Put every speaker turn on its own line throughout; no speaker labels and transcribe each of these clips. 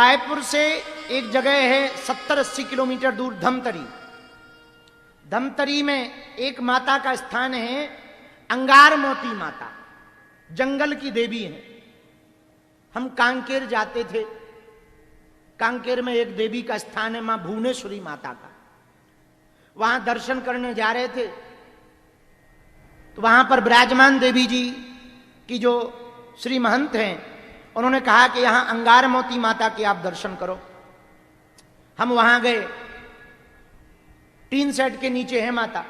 रायपुर से एक जगह है 70-80 किलोमीटर दूर धमतरी। धमतरी में एक माता का स्थान है, अंगार मोती माता, जंगल की देवी है। हम कांकेर जाते थे, कांकेर में एक देवी का स्थान है मां भुवनेश्वरी माता का। वहां दर्शन करने जा रहे थे तो वहां पर विराजमान देवी जी की जो श्री महंत हैं, उन्होंने कहा कि यहां अंगार मोती माता के आप दर्शन करो। हम वहां गए, टीन सेट के नीचे है माता,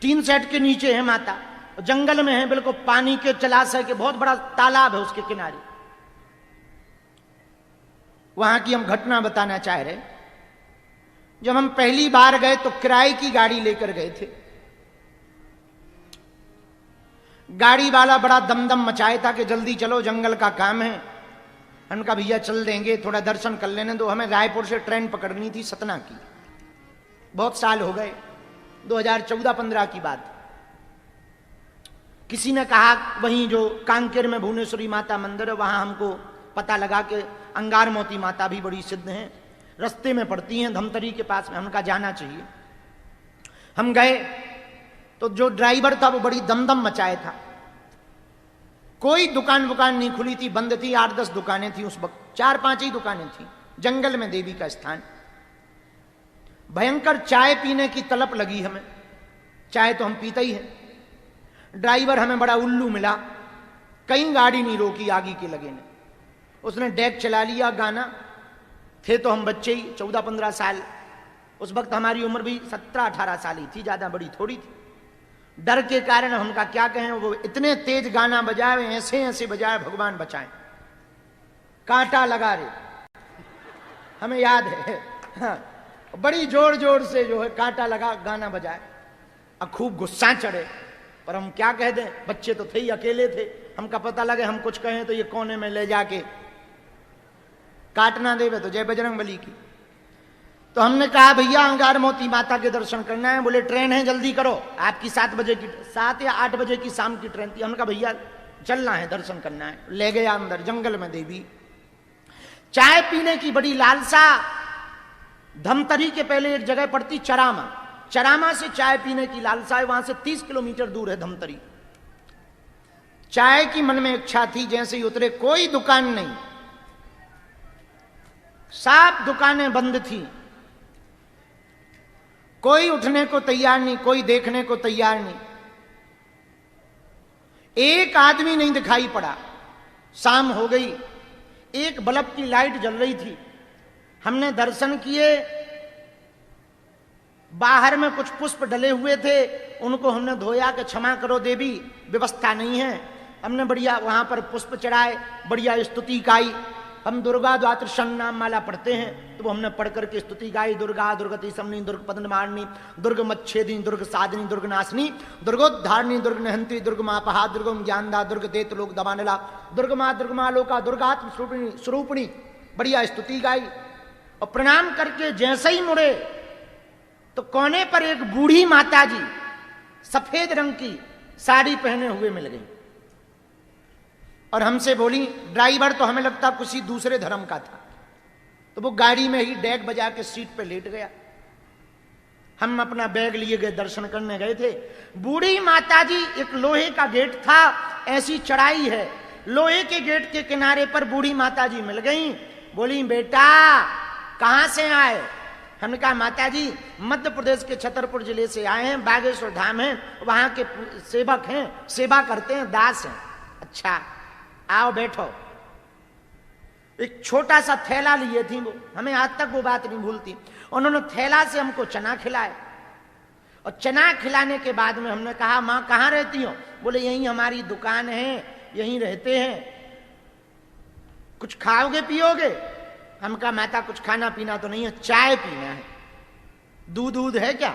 टीन सेट के नीचे है माता, जंगल में है, बिल्कुल पानी के जलाशय के बहुत बड़ा तालाब है उसके किनारे। वहां की हम घटना बताना चाह रहे। जब हम पहली बार गए तो किराए की गाड़ी लेकर गए थे। गाड़ी वाला बड़ा दमदम मचाए था कि जल्दी चलो, जंगल का काम है। हमने कहा भैया चल देंगे, थोड़ा दर्शन कर लेने दो। हमें रायपुर से ट्रेन पकड़नी थी सतना की, बहुत साल हो गए, 2014-15 की बात। किसी ने कहा वहीं जो कांकेर में भुवनेश्वरी माता मंदिर है, वहां हमको पता लगा कि अंगार मोती माता भी बड़ी सिद्ध हैं, रास्ते में पड़ती हैं धमतरी के पास में। हमने कहा जाना चाहिए। हम गए तो जो ड्राइवर था वो बड़ी दमदम मचाए था। कोई दुकान नहीं खुली थी, बंद थी। 8-10 दुकानें थी उस वक्त, 4-5 ही दुकानें थी। जंगल में देवी का स्थान। भयंकर चाय पीने की तलब लगी हमें, चाय तो हम पीते ही हैं। ड्राइवर हमें बड़ा उल्लू मिला, कहीं गाड़ी नहीं रोकी आगे के लगे ने। उसने डेक चला लिया, गाना। थे तो हम बच्चे ही, 14-15 साल। उस वक्त हमारी उम्र भी 17-18 साल ही थी, ज्यादा बड़ी थोड़ी थी। डर के कारण हमका क्या कहें, वो इतने तेज गाना बजाए, ऐसे ऐसे बजाए, भगवान बचाएं। कांटा लगा रे, हमें याद है। हाँ, बड़ी जोर जोर से जो है कांटा लगा गाना बजाए, और खूब गुस्सा चढ़े। पर हम क्या कह दें, बच्चे तो थे ही, अकेले थे। हमका पता लगे हम कुछ कहें तो ये कोने में ले जाके काटना देवे, तो जय बजरंग बली की। तो हमने कहा भैया अंगार मोती माता के दर्शन करना है। बोले ट्रेन है, जल्दी करो, आपकी 7 बजे की, 7 या 8 बजे की शाम की ट्रेन थी। हमने कहा भैया चलना है, दर्शन करना है। ले गया अंदर, जंगल में देवी। चाय पीने की बड़ी लालसा। धमतरी के पहले एक जगह पड़ती चरामा, चरामा से चाय पीने की लालसा है। वहां से 30 किलोमीटर दूर है धमतरी। चाय की मन में इच्छा थी, जैसे ही उतरे कोई दुकान नहीं, सब दुकानें बंद थी। कोई उठने को तैयार नहीं, कोई देखने को तैयार नहीं। एक आदमी नहीं दिखाई पड़ा। शाम हो गई, एक बल्ब की लाइट जल रही थी। हमने दर्शन किए। बाहर में कुछ पुष्प डले हुए थे, उनको हमने धोया कि क्षमा करो देवी, व्यवस्था नहीं है। हमने बढ़िया वहां पर पुष्प चढ़ाए, बढ़िया स्तुति गाई। हम दुर्गा द्वादश नाम माला पढ़ते हैं, तो वो हमने पढ़ करके स्तुति गाई। दुर्गा दुर्गति समनी, दुर्ग पद्ममालिनी, दुर्ग मच्छेदिनी, दुर्ग साधिनी, दुर्ग नाशनी, दुर्गोद्धारिणी, दुर्ग नहंती, दुर्ग मापहा, दुर्गम ज्ञानदा, दुर्ग देत लोक दबानला, दुर्गमा लोका, दुर्गात्म स्वरूपिणी। बढ़िया स्तुति गाई और प्रणाम करके जैसे ही मुड़े तो कोने पर एक बूढ़ी माता जी सफेद रंग की साड़ी पहने हुए मिल गई और हमसे बोली। ड्राइवर तो हमें लगता किसी दूसरे धर्म का था, तो वो गाड़ी में ही डेक बजा के सीट पे लेट गया। हम अपना बैग लिए गए, दर्शन करने गए थे। बूढ़ी माता जी, एक लोहे का गेट था, ऐसी चढ़ाई है, लोहे के गेट के किनारे पर बूढ़ी माता जी मिल गई। बोली बेटा कहां से आए? हमने कहा माता जी मध्य प्रदेश के छतरपुर जिले से आए हैं, बागेश्वर धाम है, वहां के सेवक हैं, सेवा करते हैं, दास हैं। अच्छा आओ बैठो। एक छोटा सा थैला लिए थी वो, हमें आज तक वो बात नहीं भूलती। उन्होंने थैला से हमको चना खिलाए और चना खिलाने के बाद में हमने कहा मां कहां रहती हो? बोले यहीं हमारी दुकान है, यहीं रहते हैं, कुछ खाओगे पियोगे? हम कहा माता कुछ खाना पीना तो नहीं है, चाय पीना है। दूध है क्या?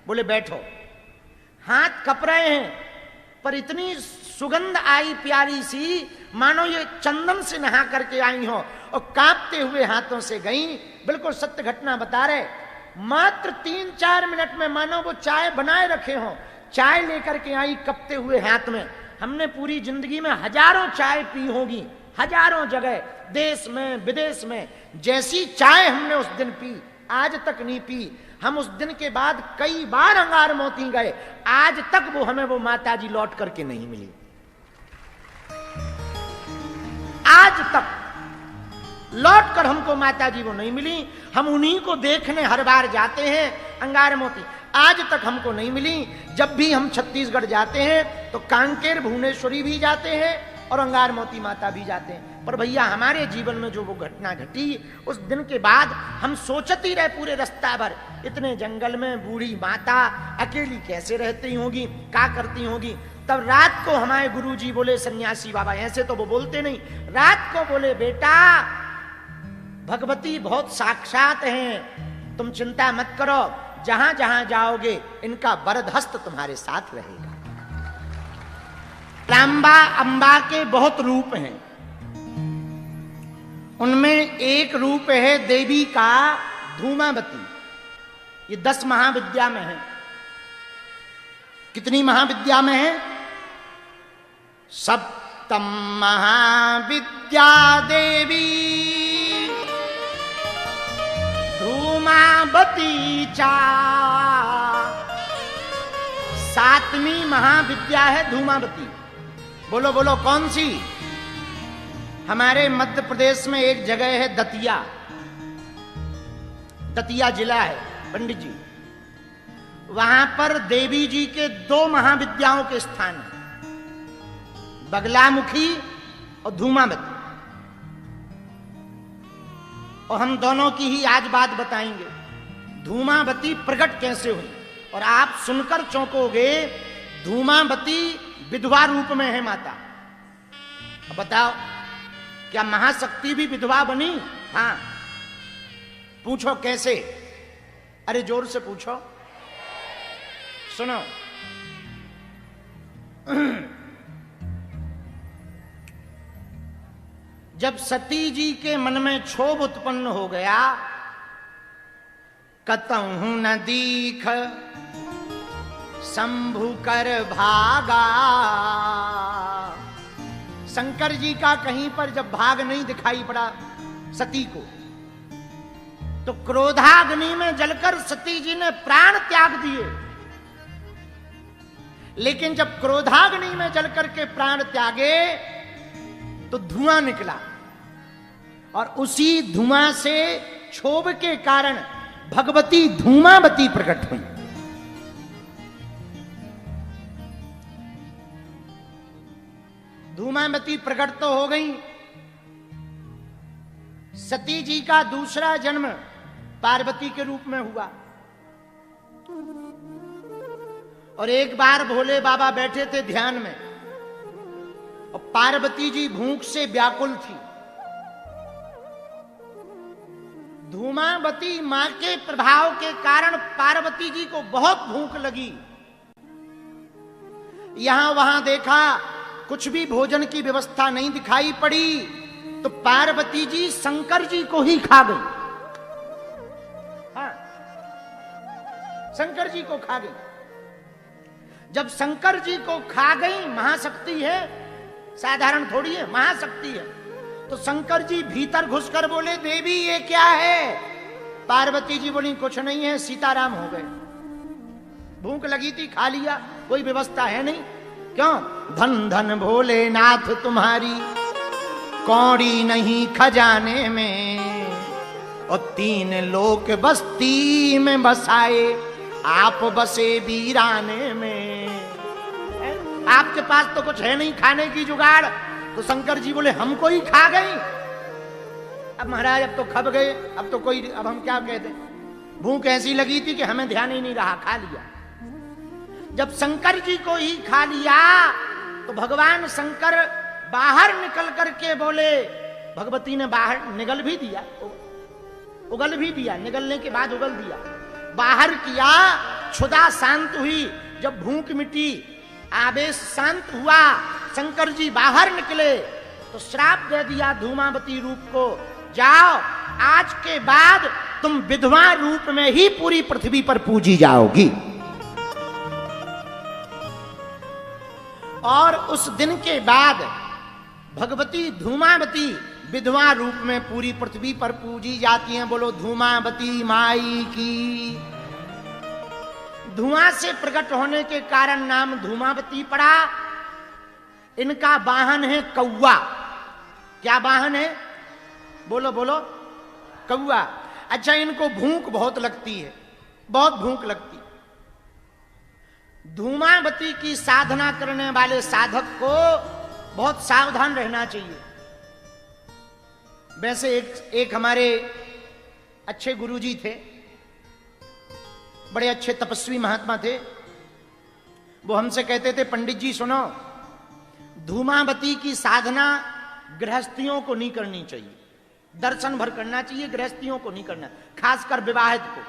बोले बैठो। हाथ कप रहे हैं, पर इतनी सुगंध आई प्यारी सी, मानो ये चंदन से नहा करके आई हो, और कांपते हुए हाथों से गई। बिल्कुल सत्य घटना बता रहे। मात्र 3-4 मिनट में मानो वो चाय बनाए रखे हो, चाय लेकर के आई कपते हुए हाथ में। हमने पूरी जिंदगी में हजारों चाय पी होगी, हजारों जगह, देश में विदेश में। जैसी चाय हमने उस दिन पी, आज तक नहीं पी। हम उस दिन के बाद कई बार अंगार मोती गए, आज तक वो हमें वो माताजी लौट करके नहीं मिली। आज तक लौट कर हमको माताजी वो नहीं मिली। हम उन्हीं को देखने हर बार जाते हैं, अंगार मोती, आज तक हमको नहीं मिली। जब भी हम छत्तीसगढ़ जाते हैं तो कांकेर भुवनेश्वरी भी जाते हैं और अंगार मोती माता भी जाते हैं। पर भैया हमारे जीवन में जो वो घटना घटी, उस दिन के बाद हम सोचती रहे पूरे रास्ता भर, इतने जंगल में बूढ़ी माता अकेली कैसे रहती होगी, क्या करती होगी। तब रात को हमारे गुरुजी बोले, सन्यासी बाबा, ऐसे तो वो बोलते नहीं, रात को बोले, बेटा भगवती बहुत साक्षात हैं, तुम चिंता मत करो, जहां जहां जाओगे इनका वरद हस्त तुम्हारे साथ रहेगा। रामबा अंबा के बहुत रूप हैं, उनमें एक रूप है देवी का धूमावती। ये 10 महाविद्या में है। कितनी महाविद्या में है? सप्तम महाविद्या देवी धूमावती चा। 7वीं महाविद्या है धूमावती। बोलो बोलो कौन सी? हमारे मध्य प्रदेश में एक जगह है दतिया, दतिया जिला है पंडित जी, वहां पर देवी जी के 2 महाविद्याओं के स्थान हैं, बगलामुखी और धूमावती। और हम दोनों की ही आज बात बताएंगे, धूमावती प्रकट कैसे हुई। और आप सुनकर चौंकोगे, धूमावती विधवा रूप में है माता। अब बताओ, क्या महाशक्ति भी विधवा बनी? हां। पूछो कैसे? अरे जोर से पूछो, सुनो। जब सती जी के मन में क्षोभ उत्पन्न हो गया, कतहु न दीख शंभु कर भागा। शंकर जी का कहीं पर जब भाग नहीं दिखाई पड़ा सती को, तो क्रोधाग्नि में जलकर सती जी ने प्राण त्याग दिए। लेकिन जब क्रोधाग्नि में जलकर के प्राण त्यागे तो धुआं निकला, और उसी धुआं से क्षोभ के कारण भगवती धूमावती प्रकट हुई। धूमावती प्रकट तो हो गई। सती जी का दूसरा जन्म पार्वती के रूप में हुआ। और एक बार भोले बाबा बैठे थे ध्यान में, और पार्वती जी भूख से व्याकुल थी। धूमावती मां के प्रभाव के कारण पार्वती जी को बहुत भूख लगी। यहां वहां देखा, कुछ भी भोजन की व्यवस्था नहीं दिखाई पड़ी, तो पार्वती जी शंकर जी को ही खा गई। हाँ, शंकर जी को खा गई। जब शंकर जी को खा गई, महाशक्ति है, साधारण थोड़ी है, महाशक्ति है, तो शंकर जी भीतर घुसकर बोले, देवी ये क्या है? पार्वती जी बोली, कुछ नहीं है, सीताराम हो गए। भूख लगी थी, खा लिया, कोई व्यवस्था है नहीं। क्यों? धन धन भोलेनाथ तुम्हारी कौड़ी नहीं खजाने में, और 3 लोक बस्ती में बसाए, आप बसे वीराने में। आपके पास तो कुछ है नहीं खाने की जुगाड़, तो शंकर जी बोले, हमको ही खा गई। अब महाराज अब तो खप गए, अब तो कोई, अब हम क्या कहते? भूख ऐसी लगी थी कि हमें ध्यान ही नहीं रहा, खा लिया। जब शंकर जी को ही खा लिया, तो भगवान शंकर बाहर निकल करके बोले, भगवती ने बाहर निगल भी दिया, उगल भी दिया, निगलने के बाद उगल दिया, बाहर किया, क्षुधा शांत हुई। जब भूख मिटी, आवेश शांत हुआ, शंकर जी बाहर निकले, तो श्राप दे दिया धूमावती रूप को, जाओ आज के बाद तुम विधवा रूप में ही पूरी पृथ्वी पर पूजी जाओगी। और उस दिन के बाद भगवती धूमावती विधवा रूप में पूरी पृथ्वी पर पूजी जाती हैं। बोलो धूमावती माई की। धुआं से प्रकट होने के कारण नाम धूमावती पड़ा। इनका वाहन है कौवा। क्या वाहन है? बोलो बोलो। कौवा। अच्छा, इनको भूख बहुत लगती है, बहुत भूख लगती। धूमावती की साधना करने वाले साधक को बहुत सावधान रहना चाहिए। वैसे एक हमारे अच्छे गुरुजी थे, बड़े अच्छे तपस्वी महात्मा थे। वो हमसे कहते थे, पंडित जी सुनो, धूमावती की साधना गृहस्थियों को नहीं करनी चाहिए, दर्शन भर करना चाहिए, गृहस्थियों को नहीं करना, खासकर विवाहित को।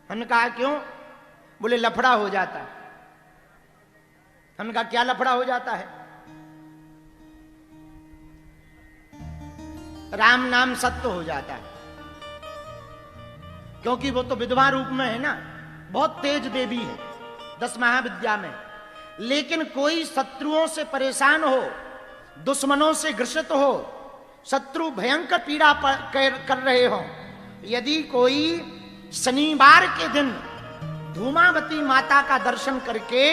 हमने कहा क्यों? बोले लफड़ा हो जाता है। हमने कहा क्या लफड़ा हो जाता है? राम नाम सत्य हो जाता है, क्योंकि वो तो विधवा रूप में है ना, बहुत तेज देवी है 10 महाविद्या में। लेकिन कोई शत्रुओं से परेशान हो, दुश्मनों से ग्रसित हो, शत्रु भयंकर पीड़ा कर रहे हो, यदि कोई शनिवार के दिन धूमावती माता का दर्शन करके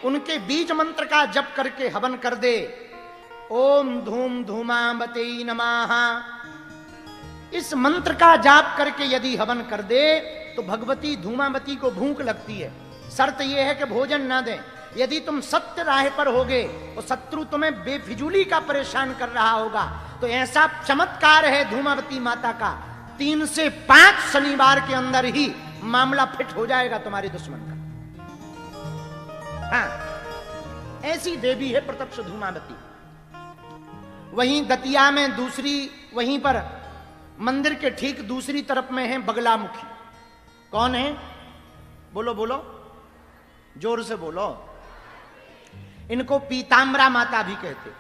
उनके बीज मंत्र का जप करके हवन कर दे, ओम धूम धूमावती नमः, इस मंत्र का जाप करके यदि हवन कर दे तो भगवती धूमावती को भूख लगती है। शर्त यह है कि भोजन ना दें। यदि तुम सत्य राह पर होगे तो शत्रु तुम्हें बेफिजूली का परेशान कर रहा होगा। तो ऐसा चमत्कार है धूमावती माता का, 3 से 5 शनिवार के अंदर ही मामला फिट हो जाएगा तुम्हारे दुश्मन का। हाँ, ऐसी देवी है प्रत्यक्ष धूमावती। वहीं दतिया में दूसरी, वहीं पर मंदिर के ठीक दूसरी तरफ में है बगलामुखी। कौन है? बोलो बोलो, जोर से बोलो। इनको पीताम्बरा माता भी कहते,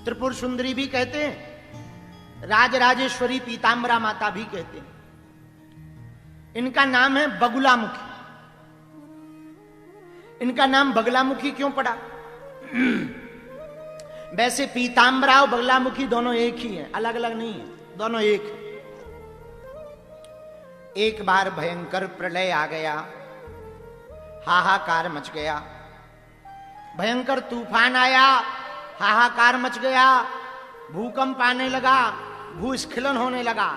त्रिपुर सुंदरी भी कहते हैं, राजराजेश्वरी पीताम्बरा माता भी कहते हैं। इनका नाम है बगुलामुखी। इनका नाम बगलामुखी क्यों पड़ा? वैसे पीताम्बरा और बगलामुखी दोनों एक ही हैं, अलग अलग नहीं है, दोनों एक है। एक बार भयंकर प्रलय आ गया, हाहाकार मच गया, भयंकर तूफान आया, हाहाकार मच गया, भूकंप आने लगा, भूस्खलन होने लगा।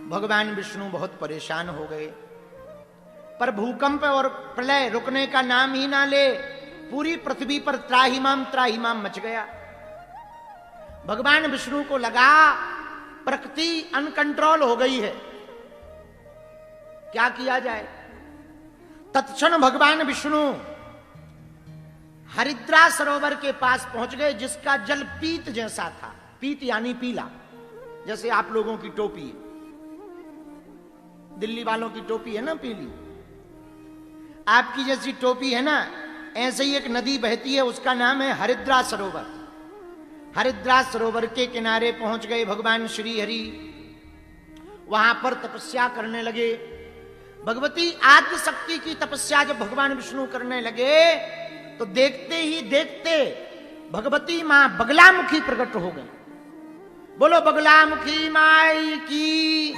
भगवान विष्णु बहुत परेशान हो गए, पर भूकंप और प्रलय रुकने का नाम ही ना ले। पूरी पृथ्वी पर त्राहिमाम त्राहिमाम मच गया। भगवान विष्णु को लगा प्रकृति अनकंट्रोल हो गई है, क्या किया जाए। तत्क्षण भगवान विष्णु हरिद्रा सरोवर के पास पहुंच गए, जिसका जल पीत जैसा था। पीत यानी पीला, जैसे आप लोगों की टोपी है, दिल्ली वालों की टोपी है ना पीली, आपकी जैसी टोपी है ना, ऐसे ही एक नदी बहती है, उसका नाम है हरिद्रा सरोवर। हरिद्रा सरोवर के किनारे पहुंच गए भगवान श्री हरि, वहां पर तपस्या करने लगे। भगवती आद्य शक्ति की तपस्या जब भगवान विष्णु करने लगे तो देखते ही देखते भगवती मां बगलामुखी प्रकट हो गई। बोलो बगलामुखी माई की।